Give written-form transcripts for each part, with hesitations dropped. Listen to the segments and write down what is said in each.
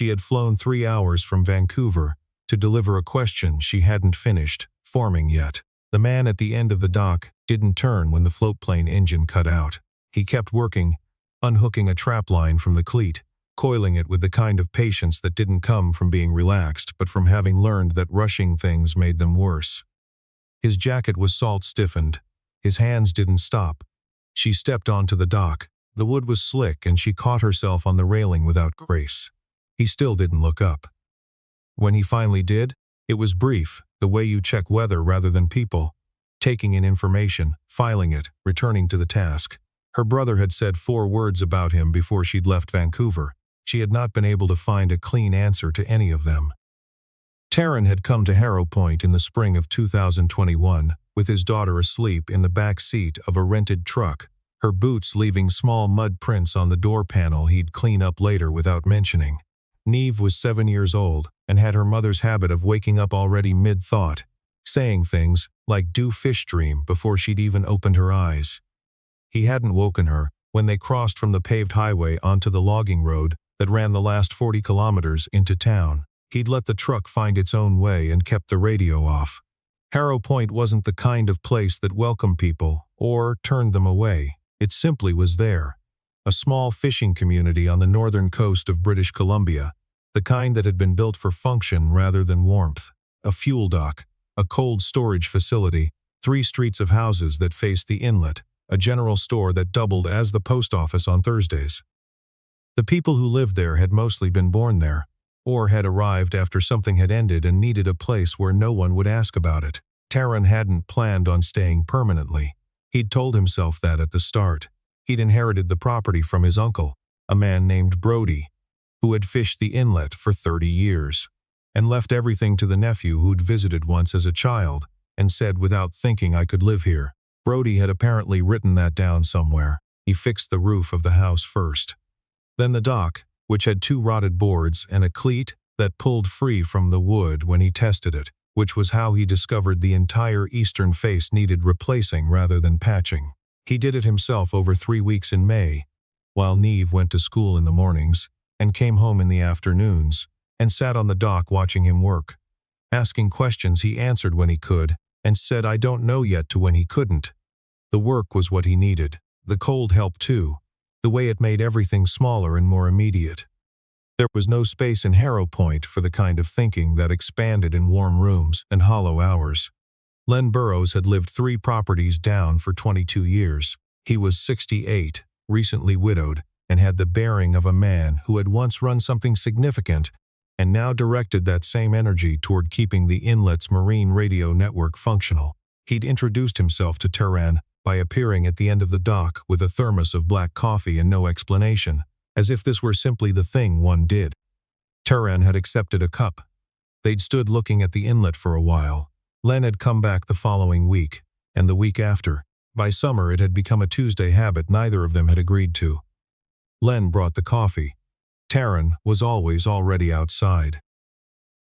She had flown 3 hours from Vancouver to deliver a question she hadn't finished forming yet. The man at the end of the dock didn't turn when the floatplane engine cut out. He kept working, unhooking a trapline from the cleat, coiling it with the kind of patience that didn't come from being relaxed but from having learned that rushing things made them worse. His jacket was salt-stiffened. His hands didn't stop. She stepped onto the dock. The wood was slick and she caught herself on the railing without grace. He still didn't look up. When he finally did, it was brief, the way you check weather rather than people, taking in information, filing it, returning to the task. Her brother had said 4 words about him before she'd left Vancouver. She had not been able to find a clean answer to any of them. Taryn had come to Harrow Point in the spring of 2021, with his daughter asleep in the back seat of a rented truck, her boots leaving small mud prints on the door panel he'd clean up later without mentioning. Neve was 7 years old and had her mother's habit of waking up already mid-thought, saying things like "do fish dream" before she'd even opened her eyes. He hadn't woken her when they crossed from the paved highway onto the logging road that ran the last 40 kilometers into town. He'd let the truck find its own way and kept the radio off. Harrow Point wasn't the kind of place that welcomed people or turned them away. It simply was there. A small fishing community on the northern coast of British Columbia, the kind that had been built for function rather than warmth. A fuel dock, a cold storage facility, 3 streets of houses that faced the inlet, a general store that doubled as the post office on Thursdays. The people who lived there had mostly been born there, or had arrived after something had ended and needed a place where no one would ask about it. Taryn hadn't planned on staying permanently. He'd told himself that at the start. He'd inherited the property from his uncle, a man named Brody, who had fished the inlet for 30 years, and left everything to the nephew who'd visited once as a child and said without thinking, "I could live here." Brody had apparently written that down somewhere. He fixed the roof of the house first. Then the dock, which had 2 rotted boards and a cleat that pulled free from the wood when he tested it, which was how he discovered the entire eastern face needed replacing rather than patching. He did it himself over 3 weeks in May, while Neve went to school in the mornings and came home in the afternoons, and sat on the dock watching him work. Asking questions he answered when he could, and said "I don't know yet" to when he couldn't. The work was what he needed. The cold helped too, the way it made everything smaller and more immediate. There was no space in Harrow Point for the kind of thinking that expanded in warm rooms and hollow hours. Len Burrows had lived 3 properties down for 22 years. He was 68, recently widowed, and had the bearing of a man who had once run something significant and now directed that same energy toward keeping the inlet's marine radio network functional. He'd introduced himself to Taryn by appearing at the end of the dock with a thermos of black coffee and no explanation, as if this were simply the thing one did. Taryn had accepted a cup. They'd stood looking at the inlet for a while. Len had come back the following week, and the week after. By summer it had become a Tuesday habit neither of them had agreed to. Len brought the coffee. Taryn was always already outside.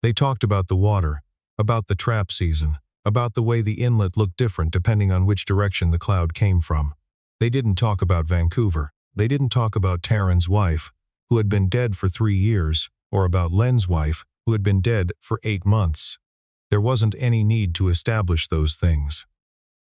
They talked about the water, about the trap season, about the way the inlet looked different depending on which direction the cloud came from. They didn't talk about Vancouver. They didn't talk about Taryn's wife, who had been dead for 3 years, or about Len's wife, who had been dead for 8 months. There wasn't any need to establish those things.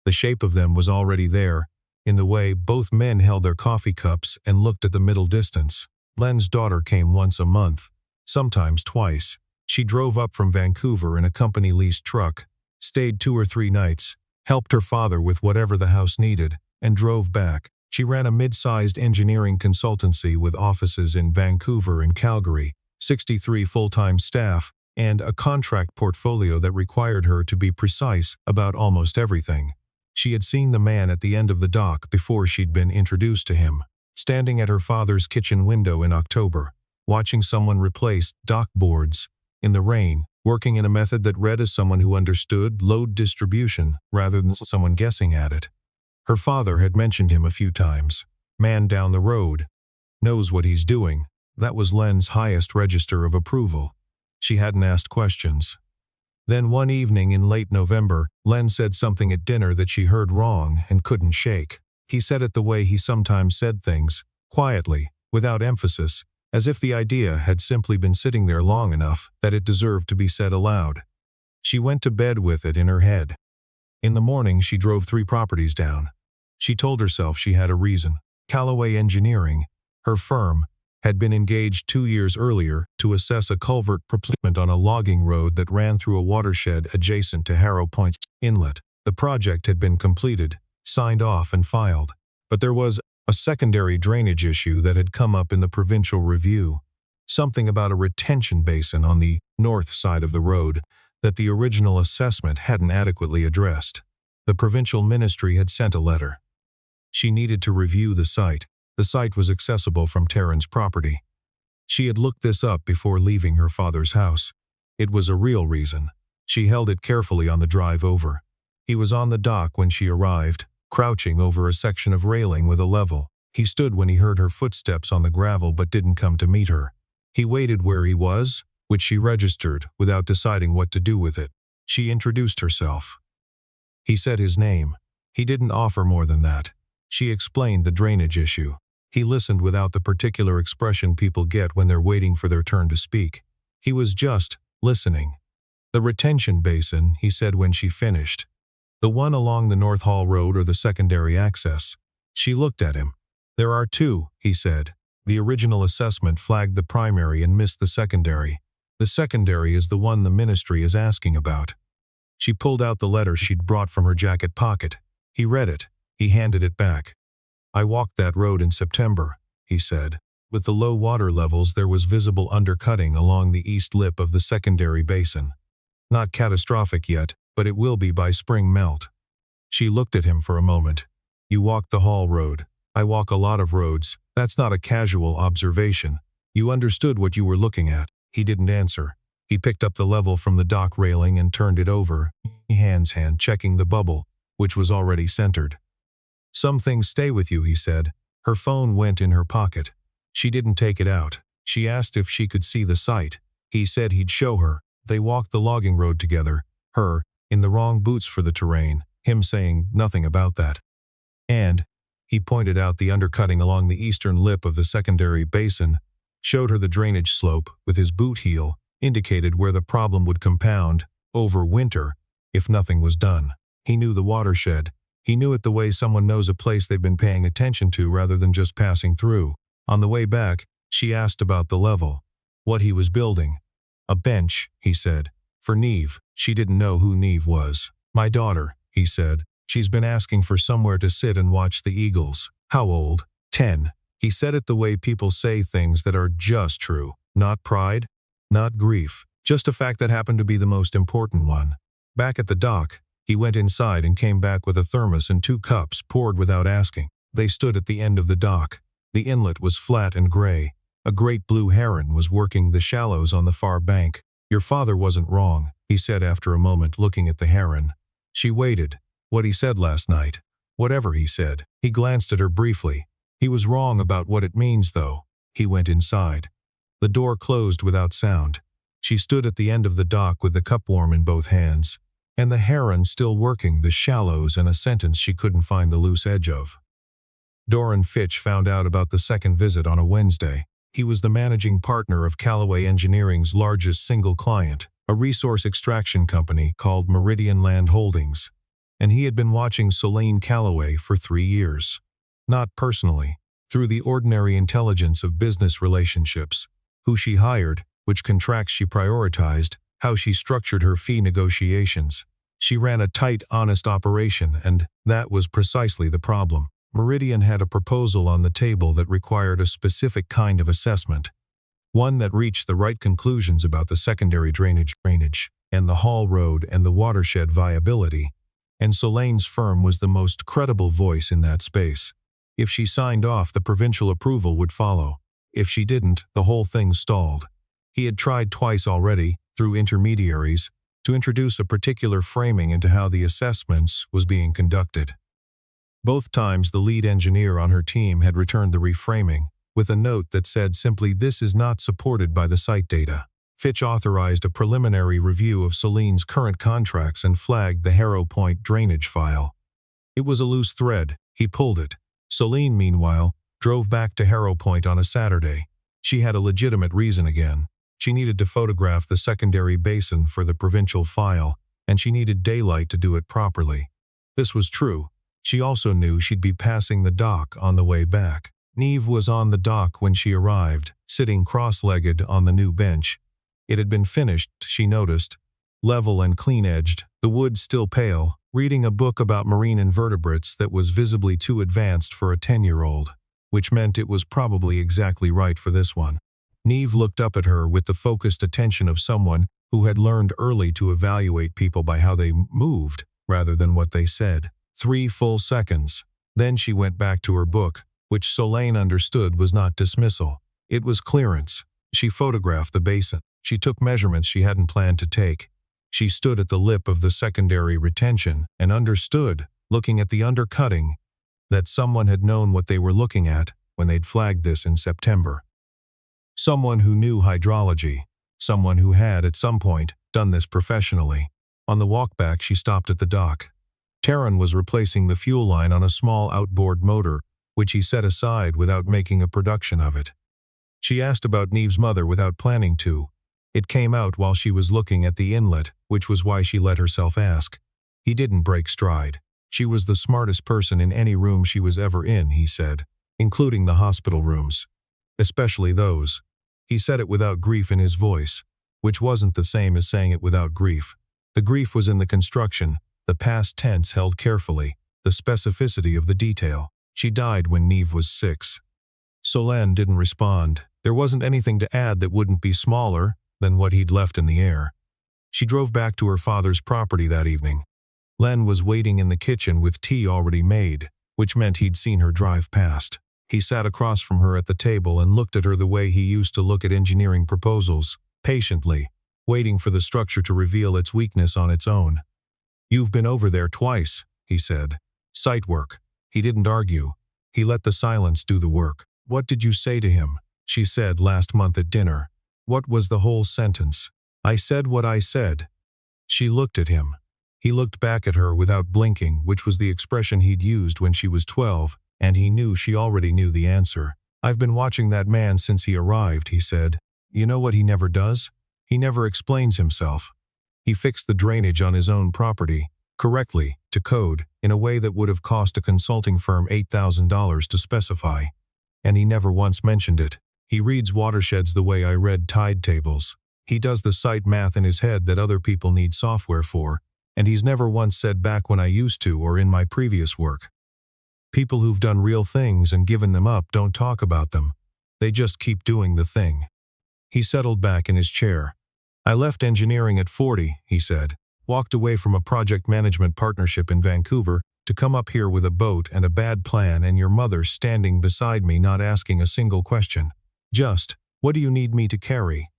The shape of them was already there, in the way both men held their coffee cups and looked at the middle distance. Len's daughter came once a month, sometimes twice. She drove up from Vancouver in a company-leased truck, stayed 2 or 3 nights, helped her father with whatever the house needed, and drove back. She ran a mid-sized engineering consultancy with offices in Vancouver and Calgary, 63 full-time staff, and a contract portfolio that required her to be precise about almost everything. She had seen the man at the end of the dock before she'd been introduced to him, standing at her father's kitchen window in October, watching someone replace dock boards in the rain, working in a method that read as someone who understood load distribution rather than someone guessing at it. Her father had mentioned him a few times. Man down the road. Knows what he's doing. That was Len's highest register of approval. She hadn't asked questions. Then one evening in late November, Len said something at dinner that she heard wrong and couldn't shake. He said it the way he sometimes said things, quietly, without emphasis, as if the idea had simply been sitting there long enough that it deserved to be said aloud. She went to bed with it in her head. In the morning, she drove 3 properties down. She told herself she had a reason. Callaway Engineering, her firm, had been engaged 2 years earlier to assess a culvert replacement on a logging road that ran through a watershed adjacent to Harrow Point's inlet. The project had been completed, signed off and filed, but there was a secondary drainage issue that had come up in the provincial review, something about a retention basin on the north side of the road that the original assessment hadn't adequately addressed. The provincial ministry had sent a letter. She needed to review the site. The site was accessible from Taryn's property. She had looked this up before leaving her father's house. It was a real reason. She held it carefully on the drive over. He was on the dock when she arrived, crouching over a section of railing with a level. He stood when he heard her footsteps on the gravel but didn't come to meet her. He waited where he was, which she registered without deciding what to do with it. She introduced herself. He said his name. He didn't offer more than that. She explained the drainage issue. He listened without the particular expression people get when they're waiting for their turn to speak. He was just listening. The retention basin, he said when she finished. The one along the North Hall Road or the secondary access. She looked at him. There are 2, he said. The original assessment flagged the primary and missed the secondary. The secondary is the one the ministry is asking about. She pulled out the letter she'd brought from her jacket pocket. He read it. He handed it back. I walked that road in September, he said. With the low water levels, there was visible undercutting along the east lip of the secondary basin. Not catastrophic yet, but it will be by spring melt. She looked at him for a moment. You walked the Hall Road. I walk a lot of roads. That's not a casual observation. You understood what you were looking at. He didn't answer. He picked up the level from the dock railing and turned it over, hand checking the bubble, which was already centered. Some things stay with you, he said. Her phone went in her pocket. She didn't take it out. She asked if she could see the site. He said he'd show her. They walked the logging road together, her, in the wrong boots for the terrain, him saying nothing about that. And, he pointed out the undercutting along the eastern lip of the secondary basin, showed her the drainage slope with his boot heel, indicated where the problem would compound, over winter, if nothing was done. He knew the watershed. He knew it the way someone knows a place they've been paying attention to rather than just passing through. On the way back, she asked about the level. What he was building. A bench, he said. For Neve. She didn't know who Neve was. My daughter, he said. She's been asking for somewhere to sit and watch the eagles. How old? 10. He said it the way people say things that are just true. Not pride, not grief. Just a fact that happened to be the most important one. Back at the dock, he went inside and came back with a thermos and 2 cups poured without asking. They stood at the end of the dock. The inlet was flat and gray. A great blue heron was working the shallows on the far bank. Your father wasn't wrong, he said after a moment, looking at the heron. She waited. What he said last night. Whatever he said. He glanced at her briefly. He was wrong about what it means, though. He went inside. The door closed without sound. She stood at the end of the dock with the cupworm in both hands, and the heron still working the shallows and a sentence she couldn't find the loose edge of. Doran Fitch found out about the second visit on a Wednesday. He was the managing partner of Callaway Engineering's largest single client, a resource extraction company called Meridian Land Holdings, and he had been watching Solane Callaway for 3 years. Not personally, through the ordinary intelligence of business relationships, who she hired, which contracts she prioritized, how she structured her fee negotiations. She ran a tight, honest operation, and that was precisely the problem. Meridian had a proposal on the table that required a specific kind of assessment, one that reached the right conclusions about the secondary drainage, and the Hall Road and the watershed viability, and Solane's firm was the most credible voice in that space. If she signed off, the provincial approval would follow. If she didn't, the whole thing stalled. He had tried twice already, through intermediaries, to introduce a particular framing into how the assessments was being conducted. Both times the lead engineer on her team had returned the reframing, with a note that said simply, "This is not supported by the site data." Fitch authorized a preliminary review of Solane's current contracts and flagged the Harrow Point drainage file. It was a loose thread. He pulled it. Solane, meanwhile, drove back to Harrow Point on a Saturday. She had a legitimate reason again. She needed to photograph the secondary basin for the provincial file, and she needed daylight to do it properly. This was true. She also knew she'd be passing the dock on the way back. Neve was on the dock when she arrived, sitting cross-legged on the new bench. It had been finished, she noticed, level and clean-edged, the wood still pale, reading a book about marine invertebrates that was visibly too advanced for a 10-year-old, which meant it was probably exactly right for this one. Neve looked up at her with the focused attention of someone who had learned early to evaluate people by how they moved rather than what they said. 3 full seconds. Then she went back to her book, which Solane understood was not dismissal. It was clearance. She photographed the basin. She took measurements she hadn't planned to take. She stood at the lip of the secondary retention and understood, looking at the undercutting, that someone had known what they were looking at when they'd flagged this in September. Someone who knew hydrology. Someone who had, at some point, done this professionally. On the walk back, she stopped at the dock. Taran was replacing the fuel line on a small outboard motor, which he set aside without making a production of it. She asked about Neve's mother without planning to. It came out while she was looking at the inlet, which was why she let herself ask. He didn't break stride. She was the smartest person in any room she was ever in, he said, including the hospital rooms. Especially those. He said it without grief in his voice, which wasn't the same as saying it without grief. The grief was in the construction, the past tense held carefully, the specificity of the detail. She died when Neve was 6. Solane didn't respond. There wasn't anything to add that wouldn't be smaller than what he'd left in the air. She drove back to her father's property that evening. Len was waiting in the kitchen with tea already made, which meant he'd seen her drive past. He sat across from her at the table and looked at her the way he used to look at engineering proposals, patiently, waiting for the structure to reveal its weakness on its own. "You've been over there twice," he said. "Site work." He didn't argue. He let the silence do the work. "What did you say to him?" she said last month at dinner. What was the whole sentence? "I said what I said." She looked at him. He looked back at her without blinking, which was the expression he'd used when she was 12, and he knew she already knew the answer. "I've been watching that man since he arrived," he said. "You know what he never does? He never explains himself. He fixed the drainage on his own property, correctly, to code, in a way that would have cost a consulting firm $8,000 to specify. And he never once mentioned it. He reads watersheds the way I read tide tables. He does the site math in his head that other people need software for, and he's never once said back when I used to or in my previous work. People who've done real things and given them up don't talk about them. They just keep doing the thing." He settled back in his chair. "I left engineering at 40, he said. Walked away from a project management partnership in Vancouver to come up here with a boat and a bad plan and your mother standing beside me not asking a single question. Just, what do you need me to carry?"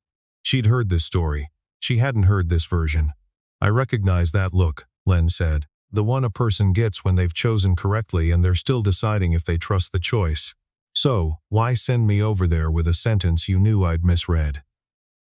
She'd heard this story. She hadn't heard this version. "I recognize that look," Len said. "The one a person gets when they've chosen correctly and they're still deciding if they trust the choice. So, why send me over there with a sentence you knew I'd misread?"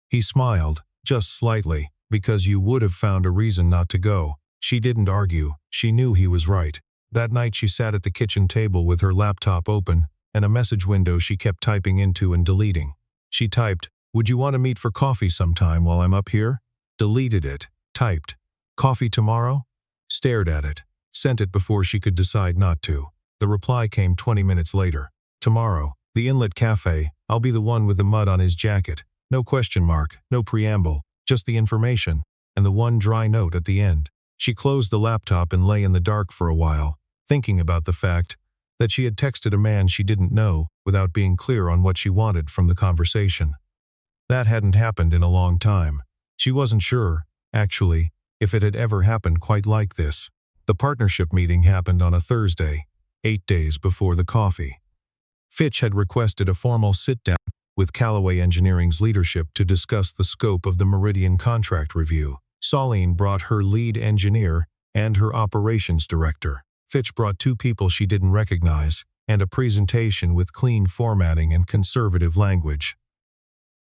He smiled, just slightly, "Because you would have found a reason not to go." She didn't argue. She knew he was right. That night she sat at the kitchen table with her laptop open and a message window she kept typing into and deleting. She typed, "Would you want to meet for coffee sometime while I'm up here?" Deleted it. Typed, "Coffee tomorrow?" Stared at it. Sent it before she could decide not to. The reply came 20 minutes later. "Tomorrow. The Inlet Cafe. I'll be the one with the mud on his jacket. No question mark, no preamble, just the information, and the one dry note at the end." She closed the laptop and lay in the dark for a while, thinking about the fact that she had texted a man she didn't know without being clear on what she wanted from the conversation. That hadn't happened in a long time. She wasn't sure, actually, if it had ever happened quite like this. The partnership meeting happened on a Thursday, 8 days before the coffee. Fitch had requested a formal sit-down with Callaway Engineering's leadership to discuss the scope of the Meridian contract review. Solane brought her lead engineer and her operations director. Fitch brought 2 people she didn't recognize, and a presentation with clean formatting and conservative language.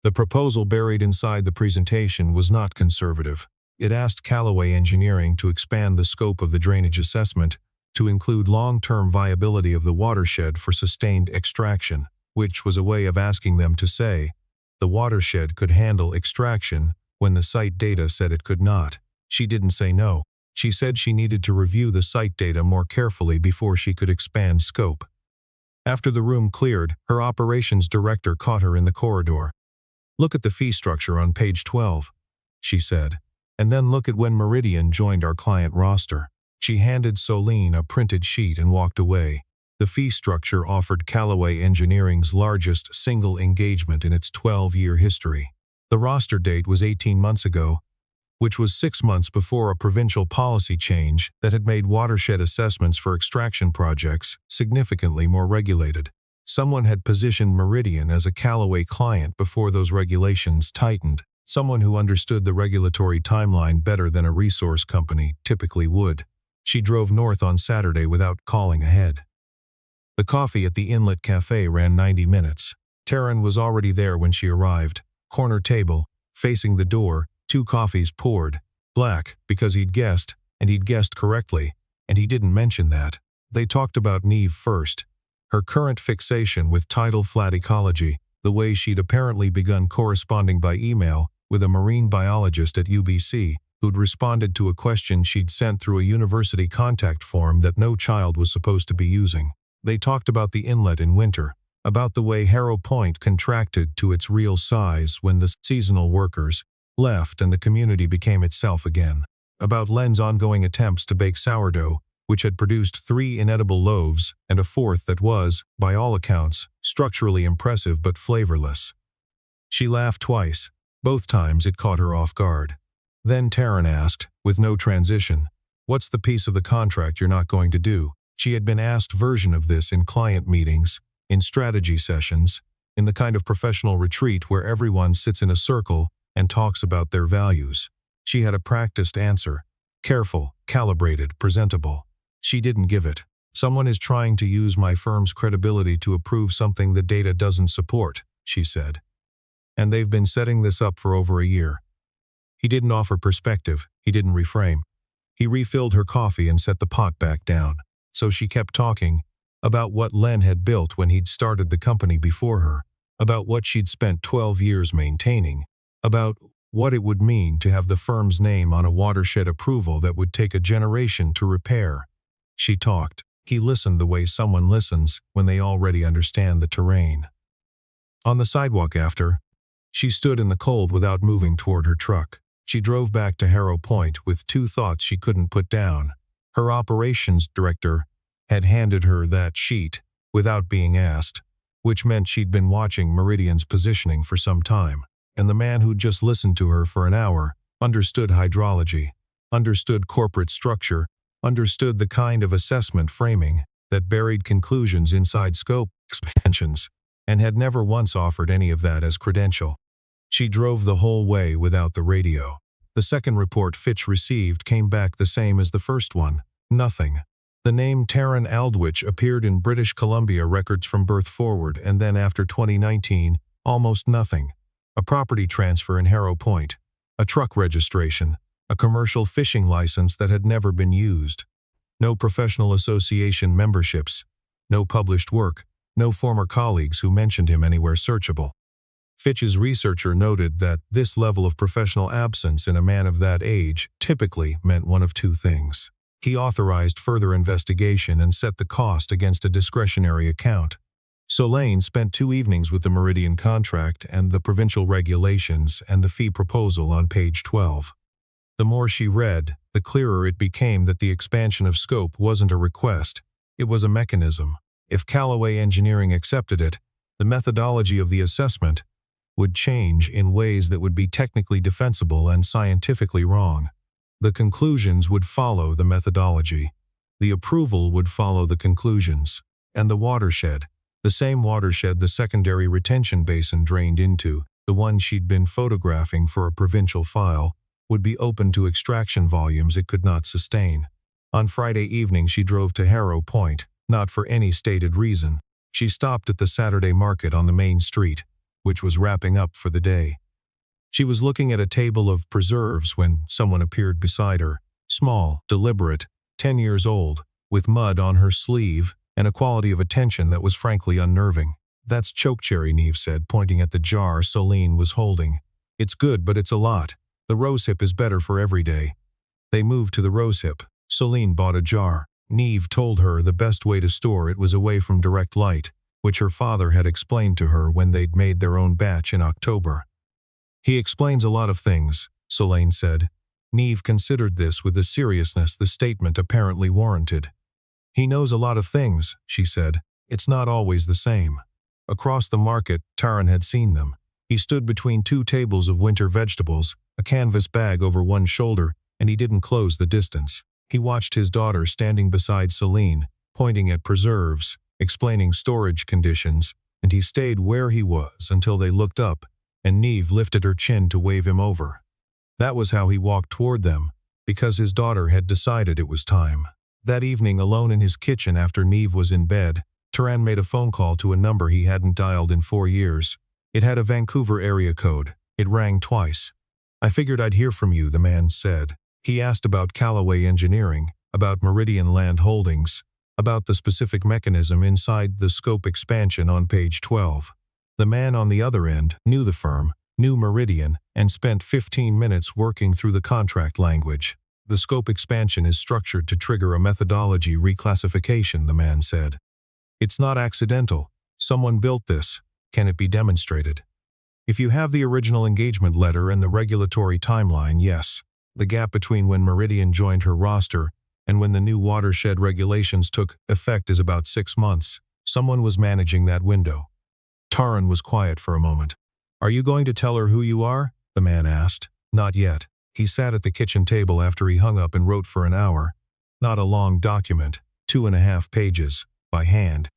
The proposal buried inside the presentation was not conservative. It asked Callaway Engineering to expand the scope of the drainage assessment to include long-term viability of the watershed for sustained extraction. which was a way of asking them to say the watershed could handle extraction when the site data said it could not. She didn't say no. She said she needed to review the site data more carefully before she could expand scope. After the room cleared, her operations director caught her in the corridor. "Look at the fee structure on page 12, she said, "and then look at when Meridian joined our client roster." She handed Solene a printed sheet and walked away. The fee structure offered Callaway Engineering's largest single engagement in its 12-year history. The roster date was 18 months ago, which was 6 months before a provincial policy change that had made watershed assessments for extraction projects significantly more regulated. Someone had positioned Meridian as a Callaway client before those regulations tightened, someone who understood the regulatory timeline better than a resource company typically would. She drove north on Saturday without calling ahead. The coffee at the Inlet Cafe ran 90 minutes. Taryn was already there when she arrived. Corner table, facing the door, 2 coffees poured. Black, because he'd guessed, and he'd guessed correctly, and he didn't mention that. They talked about Neve first. Her current fixation with tidal flat ecology, the way she'd apparently begun corresponding by email with a marine biologist at UBC who'd responded to a question she'd sent through a university contact form that no child was supposed to be using. They talked about the inlet in winter, about the way Harrow Point contracted to its real size when the seasonal workers left and the community became itself again, about Len's ongoing attempts to bake sourdough, which had produced 3 inedible loaves and a 4th that was, by all accounts, structurally impressive but flavorless. She laughed twice. Both times it caught her off guard. Then Taryn asked, with no transition, "What's the piece of the contract you're not going to do?" She had been asked version of this in client meetings, in strategy sessions, in the kind of professional retreat where everyone sits in a circle and talks about their values. She had a practiced answer, careful, calibrated, presentable. She didn't give it. "Someone is trying to use my firm's credibility to approve something the data doesn't support," she said. "And they've been setting this up for over a year." He didn't offer perspective. He didn't reframe. He refilled her coffee and set the pot back down. So she kept talking about what Len had built when he'd started the company before her, about what she'd spent 12 years maintaining, about what it would mean to have the firm's name on a watershed approval that would take a generation to repair. She talked. He listened the way someone listens when they already understand the terrain. On the sidewalk after, she stood in the cold without moving toward her truck. She drove back to Harrow Point with 2 thoughts she couldn't put down. Her operations director had handed her that sheet without being asked, which meant she'd been watching Meridian's positioning for some time. And the man who'd just listened to her for an hour understood hydrology, understood corporate structure, understood the kind of assessment framing that buried conclusions inside scope expansions, and had never once offered any of that as credential. She drove the whole way without the radio. The second report Fitch received came back the same as the first one. Nothing. The name Taryn Aldwych appeared in British Columbia records from birth forward, and then after 2019, almost nothing. A property transfer in Harrow Point, a truck registration, a commercial fishing license that had never been used. No professional association memberships, no published work, no former colleagues who mentioned him anywhere searchable. Fitch's researcher noted that this level of professional absence in a man of that age typically meant one of 2 things. He authorized further investigation and set the cost against a discretionary account. Solane spent 2 evenings with the Meridian contract and the provincial regulations and the fee proposal on page 12. The more she read, the clearer it became that the expansion of scope wasn't a request, it was a mechanism. If Callaway Engineering accepted it, the methodology of the assessment would change in ways that would be technically defensible and scientifically wrong. The conclusions would follow the methodology. The approval would follow the conclusions. And the watershed, the same watershed the secondary retention basin drained into, the one she'd been photographing for a provincial file, would be open to extraction volumes it could not sustain. On Friday evening she drove to Harrow Point, not for any stated reason. She stopped at the Saturday market on the main street, which was wrapping up for the day. She was looking at a table of preserves when someone appeared beside her, small, deliberate, 10 years old, with mud on her sleeve and a quality of attention that was frankly unnerving. That's chokecherry, Neve said, pointing at the jar Celine was holding. It's good, but it's a lot. The rosehip is better for every day. They moved to the rosehip. Celine bought a jar. Neve told her the best way to store it was away from direct light, which her father had explained to her when they'd made their own batch in October. He explains a lot of things, Celine said. Neve considered this with the seriousness the statement apparently warranted. He knows a lot of things, she said. It's not always the same. Across the market, Taran had seen them. He stood between two tables of winter vegetables, a canvas bag over one shoulder, and he didn't close the distance. He watched his daughter standing beside Celine, pointing at preserves, explaining storage conditions, and he stayed where he was until they looked up, and Neve lifted her chin to wave him over. That was how he walked toward them, because his daughter had decided it was time. That evening, alone in his kitchen after Neve was in bed, Taran made a phone call to a number he hadn't dialed in 4 years. It had a Vancouver area code. It rang twice. I figured I'd hear from you, the man said. He asked about Callaway Engineering, about Meridian Land Holdings, about the specific mechanism inside the scope expansion on page 12. The man on the other end knew the firm, knew Meridian, and spent 15 minutes working through the contract language. The scope expansion is structured to trigger a methodology reclassification, the man said. It's not accidental. Someone built this. Can it be demonstrated? If you have the original engagement letter and the regulatory timeline, yes. The gap between when Meridian joined her roster and when the new watershed regulations took effect is about 6 months. Someone was managing that window. Taran was quiet for a moment. Are you going to tell her who you are? The man asked. Not yet. He sat at the kitchen table after he hung up and wrote for an hour. Not a long document, 2.5 pages, by hand.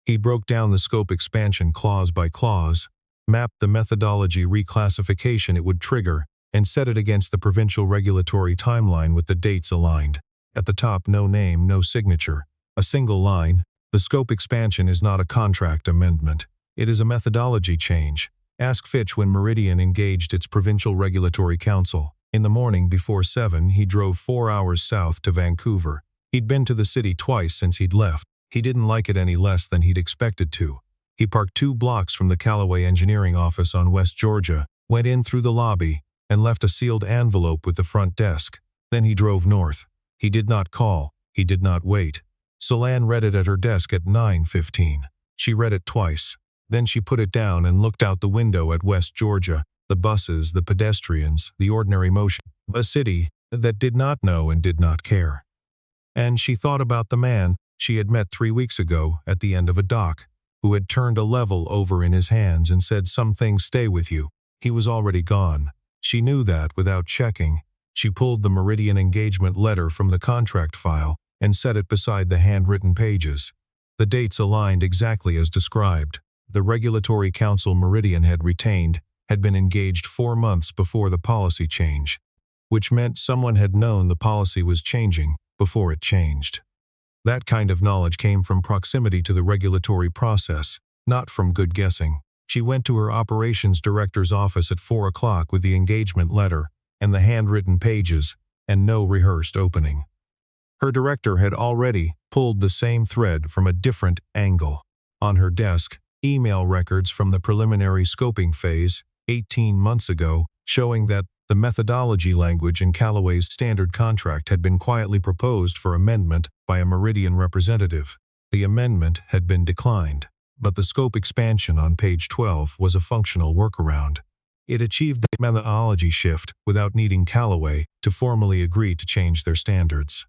He broke down the scope expansion clause by clause, mapped the methodology reclassification it would trigger, and set it against the provincial regulatory timeline with the dates aligned. At the top, no name, no signature. A single line. The scope expansion is not a contract amendment. It is a methodology change. Ask Fitch when Meridian engaged its provincial regulatory council. In the morning before 7, he drove 4 hours south to Vancouver. He'd been to the city twice since he'd left. He didn't like it any less than he'd expected to. He parked 2 blocks from the Callaway Engineering office on West Georgia, went in through the lobby, and left a sealed envelope with the front desk. Then he drove north. He did not call. He did not wait. Celine read it at her desk at 9:15. She read it twice. Then she put it down and looked out the window at West Georgia, the buses, the pedestrians, the ordinary motion. A city that did not know and did not care. And she thought about the man she had met 3 weeks ago at the end of a dock, who had turned a level over in his hands and said, "Some things stay with you." He was already gone. She knew that without checking. She pulled the Meridian engagement letter from the contract file and set it beside the handwritten pages. The dates aligned exactly as described. The regulatory council Meridian had retained had been engaged 4 months before the policy change, which meant someone had known the policy was changing before it changed. That kind of knowledge came from proximity to the regulatory process, not from good guessing. She went to her operations director's office at 4 o'clock with the engagement letter and the handwritten pages and no rehearsed opening. Her director had already pulled the same thread from a different angle. On her desk, email records from the preliminary scoping phase, 18 months ago, showing that the methodology language in Callaway's standard contract had been quietly proposed for amendment by a Meridian representative. The amendment had been declined, but the scope expansion on page 12 was a functional workaround. It achieved the methodology shift without needing Callaway to formally agree to change their standards.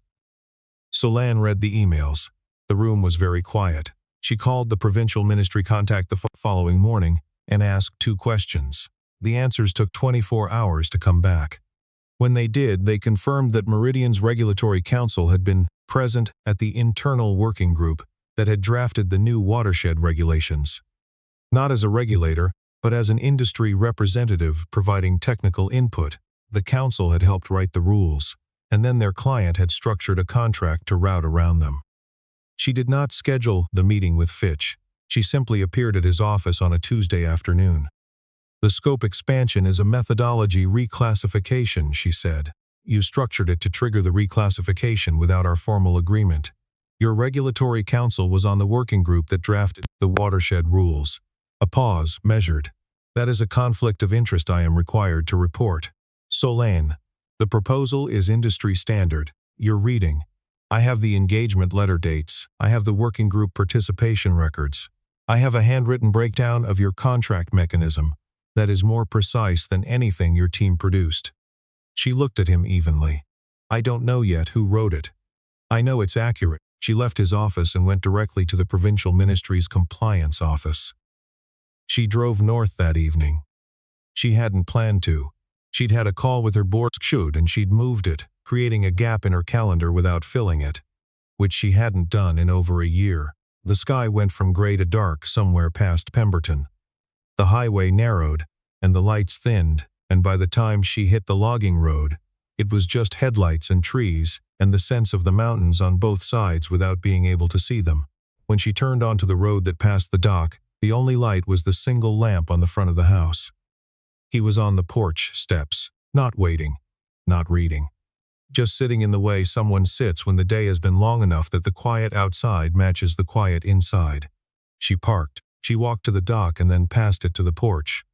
Celine read the emails. The room was very quiet. She called the provincial ministry contact the following morning and asked 2 questions. The answers took 24 hours to come back. When they did, they confirmed that Meridian's regulatory council had been present at the internal working group that had drafted the new watershed regulations. Not as a regulator, but as an industry representative providing technical input, the council had helped write the rules, and then their client had structured a contract to route around them. She did not schedule the meeting with Fitch. She simply appeared at his office on a Tuesday afternoon. The scope expansion is a methodology reclassification, she said. You structured it to trigger the reclassification without our formal agreement. Your regulatory council was on the working group that drafted the watershed rules. A pause, measured. That is a conflict of interest I am required to report. Solane. The proposal is industry standard. You're reading. I have the engagement letter dates. I have the working group participation records. I have a handwritten breakdown of your contract mechanism that is more precise than anything your team produced. She looked at him evenly. I don't know yet who wrote it. I know it's accurate. She left his office and went directly to the provincial ministry's compliance office. She drove north that evening. She hadn't planned to. She'd had a call with her board and she'd moved it, creating a gap in her calendar without filling it, which she hadn't done in over a year. The sky went from gray to dark somewhere past Pemberton. The highway narrowed, and the lights thinned, and by the time she hit the logging road, it was just headlights and trees, and the sense of the mountains on both sides without being able to see them. When she turned onto the road that passed the dock, the only light was the single lamp on the front of the house. He was on the porch steps, not waiting, not reading. Just sitting in the way someone sits when the day has been long enough that the quiet outside matches the quiet inside. She parked. She walked to the dock and then passed it to the porch.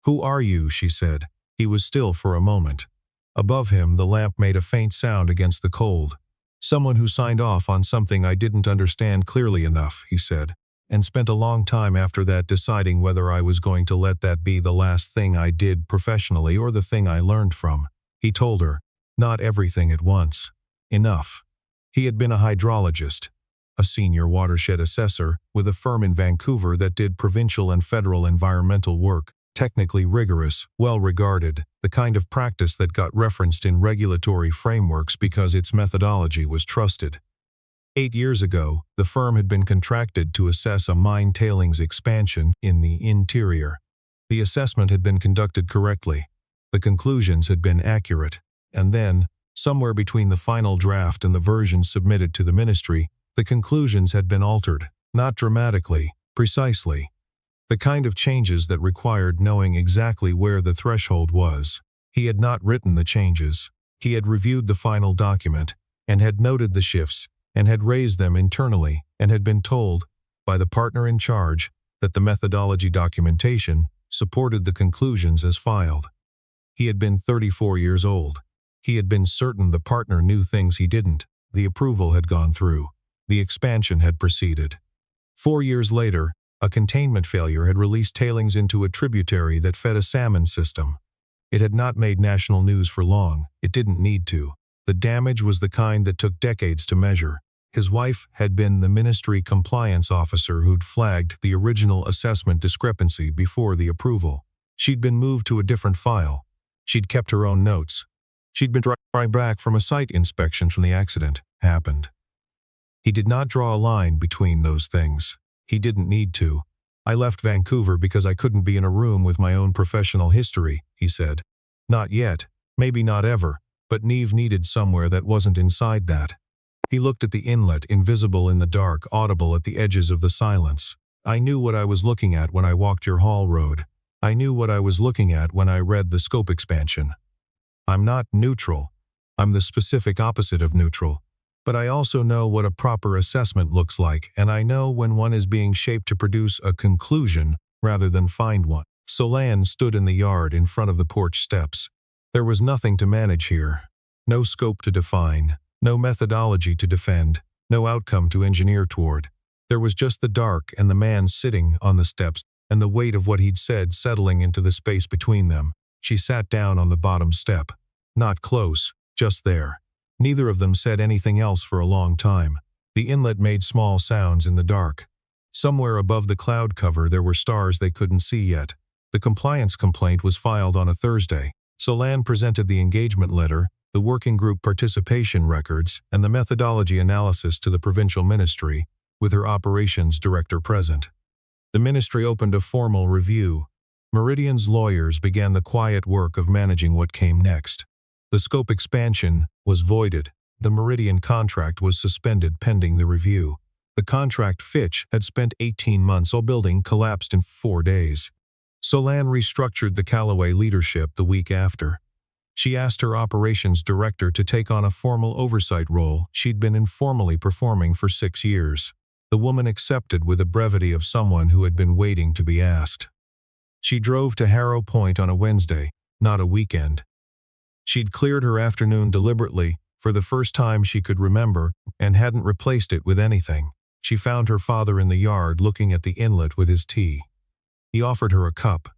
"Who are you?" she said. He was still for a moment. Above him, the lamp made a faint sound against the cold. "Someone who signed off on something I didn't understand clearly enough," he said, and spent a long time after that deciding whether I was going to let that be the last thing I did professionally or the thing I learned from. He told her, not everything at once. Enough. He had been a hydrologist, a senior watershed assessor with a firm in Vancouver that did provincial and federal environmental work, technically rigorous, well-regarded, the kind of practice that got referenced in regulatory frameworks because its methodology was trusted. 8 years ago, the firm had been contracted to assess a mine tailings expansion in the interior. The assessment had been conducted correctly. The conclusions had been accurate. And then, somewhere between the final draft and the version submitted to the ministry, the conclusions had been altered, not dramatically, precisely. The kind of changes that required knowing exactly where the threshold was. He had not written the changes. He had reviewed the final document, and had noted the shifts, and had raised them internally, and had been told, by the partner in charge, that the methodology documentation supported the conclusions as filed. He had been 34 years old. He had been certain the partner knew things he didn't. The approval had gone through. The expansion had proceeded. 4 years later, a containment failure had released tailings into a tributary that fed a salmon system. It had not made national news for long. It didn't need to. The damage was the kind that took decades to measure. His wife had been the ministry compliance officer who'd flagged the original assessment discrepancy before the approval. She'd been moved to a different file. She'd kept her own notes. She'd been driving back from a site inspection from the accident happened. He did not draw a line between those things. He didn't need to. "I left Vancouver because I couldn't be in a room with my own professional history," he said. "Not yet, maybe not ever, but Neve needed somewhere that wasn't inside that." He looked at the inlet, invisible in the dark, audible at the edges of the silence. "I knew what I was looking at when I walked your hall road. I knew what I was looking at when I read the scope expansion. I'm not neutral. I'm the specific opposite of neutral. But I also know what a proper assessment looks like, and I know when one is being shaped to produce a conclusion rather than find one." Solane stood in the yard in front of the porch steps. There was nothing to manage here. No scope to define. No methodology to defend. No outcome to engineer toward. There was just the dark and the man sitting on the steps and the weight of what he'd said settling into the space between them. She sat down on the bottom step. Not close, just there. Neither of them said anything else for a long time. The inlet made small sounds in the dark. Somewhere above the cloud cover there were stars they couldn't see yet. The compliance complaint was filed on a Thursday. Solane presented the engagement letter, the working group participation records, and the methodology analysis to the provincial ministry, with her operations director present. The ministry opened a formal review. Meridian's lawyers began the quiet work of managing what came next. The scope expansion was voided. The Meridian contract was suspended pending the review. The contract Fitch had spent 18 months on building collapsed in 4 days. Solane restructured the Callaway leadership the week after. She asked her operations director to take on a formal oversight role she'd been informally performing for 6 years. The woman accepted with the brevity of someone who had been waiting to be asked. She drove to Harrow Point on a Wednesday, not a weekend. She'd cleared her afternoon deliberately, for the first time she could remember, and hadn't replaced it with anything. She found her father in the yard looking at the inlet with his tea. He offered her a cup.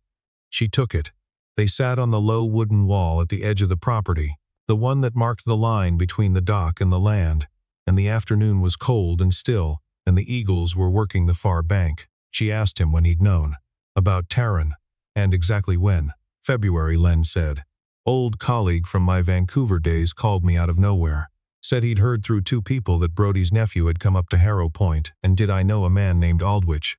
She took it. They sat on the low wooden wall at the edge of the property, the one that marked the line between the dock and the land, and the afternoon was cold and still, and the eagles were working the far bank. She asked him when he'd known. About Taryn. And exactly when. February, Len said. Old colleague from my Vancouver days called me out of nowhere. Said he'd heard through two people that Brody's nephew had come up to Harrow Point, and did I know a man named Aldwych.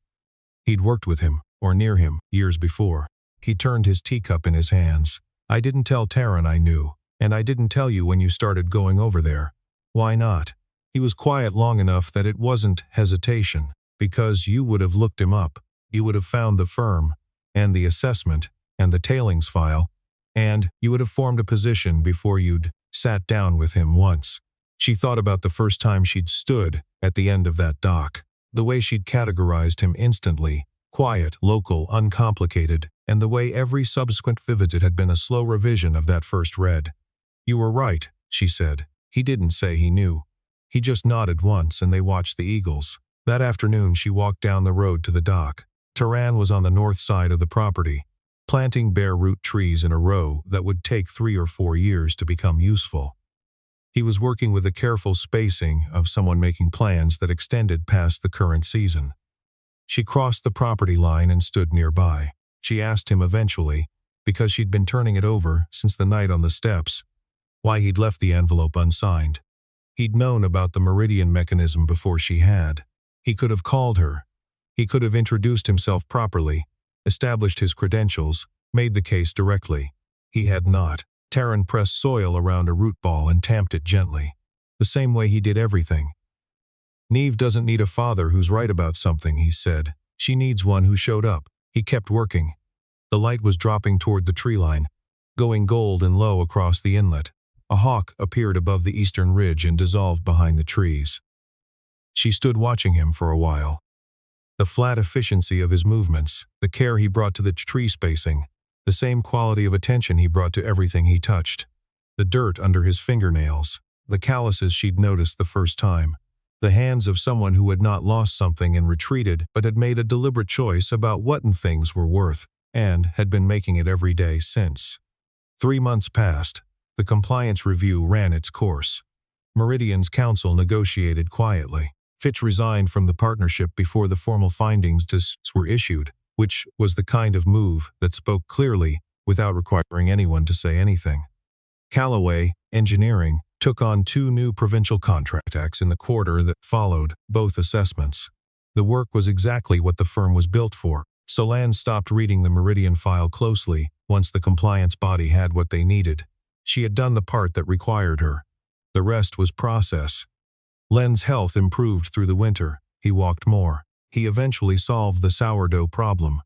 He'd worked with him, or near him, years before. He turned his teacup in his hands. I didn't tell Taryn I knew, and I didn't tell you when you started going over there. Why not? He was quiet long enough that it wasn't hesitation, because you would have looked him up, you would have found the firm, and the assessment, and the tailings file, and you would have formed a position before you'd sat down with him once. She thought about the first time she'd stood at the end of that dock, the way she'd categorized him instantly, quiet, local, uncomplicated, and the way every subsequent visit had been a slow revision of that first read. You were right, she said. He didn't say he knew. He just nodded once and they watched the eagles. That afternoon she walked down the road to the dock. Taryn was on the north side of the property, planting bare root trees in a row that would take 3 or 4 years to become useful. He was working with the careful spacing of someone making plans that extended past the current season. She crossed the property line and stood nearby. She asked him eventually, because she'd been turning it over since the night on the steps, why he'd left the envelope unsigned. He'd known about the meridian mechanism before she had. He could have called her. He could have introduced himself properly, established his credentials, made the case directly. He had not. Taryn pressed soil around a root ball and tamped it gently, the same way he did everything. Neve doesn't need a father who's right about something, he said. She needs one who showed up. He kept working. The light was dropping toward the tree line, going gold and low across the inlet. A hawk appeared above the eastern ridge and dissolved behind the trees. She stood watching him for a while. The flat efficiency of his movements, the care he brought to the tree spacing, the same quality of attention he brought to everything he touched. The dirt under his fingernails, the calluses she'd noticed the first time, the hands of someone who had not lost something and retreated but had made a deliberate choice about what things were worth, and had been making it every day since. 3 months passed. The compliance review ran its course. Meridian's counsel negotiated quietly. Fitch resigned from the partnership before the formal findings were issued, which was the kind of move that spoke clearly without requiring anyone to say anything. Callaway, Engineering, took on 2 new provincial contracts in the quarter that followed, both assessments. The work was exactly what the firm was built for. Solange stopped reading the Meridian file closely once the compliance body had what they needed. She had done the part that required her. The rest was process. Len's health improved through the winter. He walked more. He eventually solved the sourdough problem.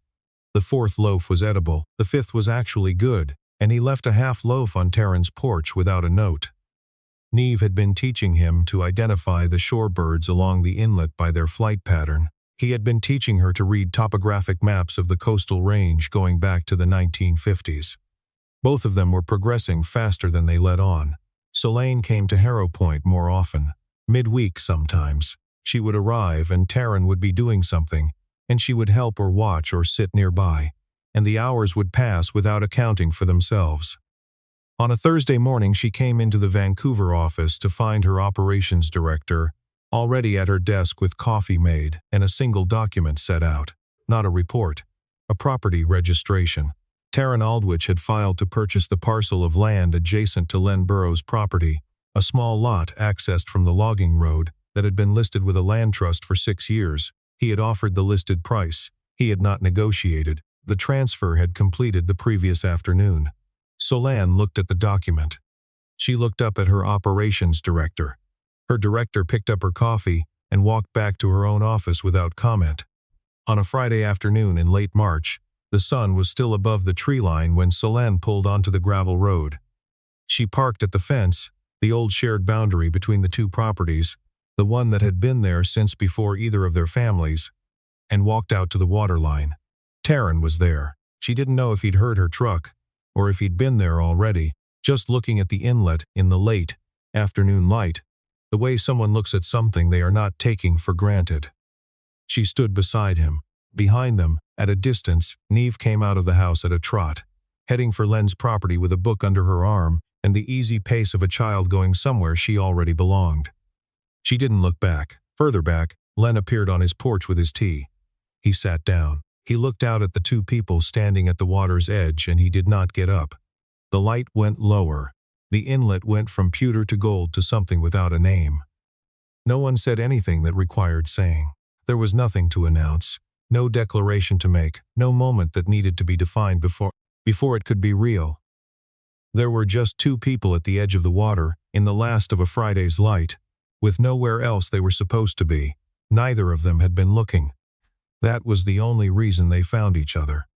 The 4th loaf was edible, the 5th was actually good, and he left a half loaf on Taryn's porch without a note. Neve had been teaching him to identify the shorebirds along the inlet by their flight pattern. He had been teaching her to read topographic maps of the coastal range going back to the 1950s. Both of them were progressing faster than they let on. Solange came to Harrow Point more often. Midweek sometimes. She would arrive and Taryn would be doing something, and she would help or watch or sit nearby, and the hours would pass without accounting for themselves. On a Thursday morning she came into the Vancouver office to find her operations director already at her desk with coffee made and a single document set out. Not a report. A property registration. Taryn Aldwych had filed to purchase the parcel of land adjacent to Len Burroughs' property, a small lot accessed from the logging road that had been listed with a land trust for 6 years. He had offered the listed price. He had not negotiated. The transfer had completed the previous afternoon. Solange looked at the document. She looked up at her operations director. Her director picked up her coffee and walked back to her own office without comment. On a Friday afternoon in late March, the sun was still above the tree line when Solange pulled onto the gravel road. She parked at the fence, the old shared boundary between the 2 properties, the one that had been there since before either of their families, and walked out to the waterline. Taryn was there. She didn't know if he'd heard her truck, or if he'd been there already, just looking at the inlet in the late afternoon light, the way someone looks at something they are not taking for granted. She stood beside him. Behind them, at a distance, Neve came out of the house at a trot, heading for Len's property with a book under her arm and the easy pace of a child going somewhere she already belonged. She didn't look back. Further back, Len appeared on his porch with his tea. He sat down. He looked out at the two people standing at the water's edge, and he did not get up. The light went lower. The inlet went from pewter to gold to something without a name. No one said anything that required saying. There was nothing to announce, no declaration to make, no moment that needed to be defined before it could be real. There were just two people at the edge of the water, in the last of a Friday's light, with nowhere else they were supposed to be. Neither of them had been looking. That was the only reason they found each other.